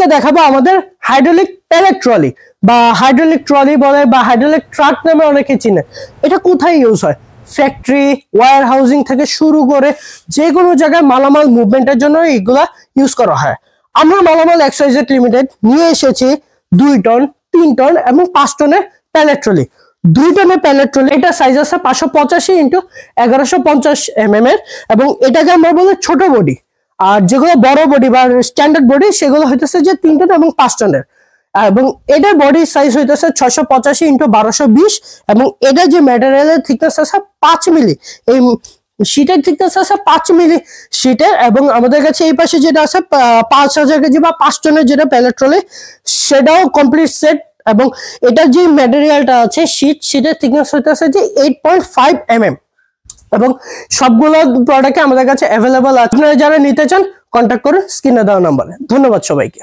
আজকে দেখাবো আমাদের হাইড্রোলিক প্যালেট ট্রলি বা হাইড্রোলিক ট্রলি বলে বা হাইড্রোলিক ট্রাক নামে অনেকে চিনে। এটা কোথায় ইউজ হয়? ফ্যাক্টরি, ওয়্যার হাউজিং থেকে শুরু করে যে কোনো জায়গায় মালামাল মুভমেন্টের জন্য এগুলা ইউজ করা হয়। আমরা মালামাল এক্সওয়াইজেড লিমিটেড নিয়ে এসেছি 2 টন, 3 টন এবং 5 টনের প্যালেট ট্রলি। 2 টনের প্যালেট ট্রলি, এটা সাইজ আছে 585 × 1150 mm এর, এবং এটাকে আমরা বলি ছোট বডি। আর যেগুলো বড় বডি বা স্ট্যান্ডার্ড বডি সেগুলো হইতেছে যে 3 টন এবং 5 টনের, এবং এটার বডি সাইজ হইতেছে 685 × 1220, এবং এটা যে ম্যাটেরিয়ালের থিকনেস আছে 5 মিলি, এই শীটের থিকনেস আছে 5 মিলি শীটের। এবং আমাদের কাছে এই পাশে যেটা আছে 5000 কেজি বা 5 টনের যেটা প্যালেট ট্রলি, সেটাও কমপ্লিট সেট। এবং এটার যে ম্যাটেরিয়ালটা আছে শীটের থিকনেস হইতেছে যে 8.5 mm, এবং সবগুলো প্রোডাক্ট আমাদের কাছে অ্যাভেলেবল আছে। আপনারা যারা নিতে চান কন্ট্যাক্ট করুন স্ক্রিনে দেওয়া নম্বরে। ধন্যবাদ সবাইকে।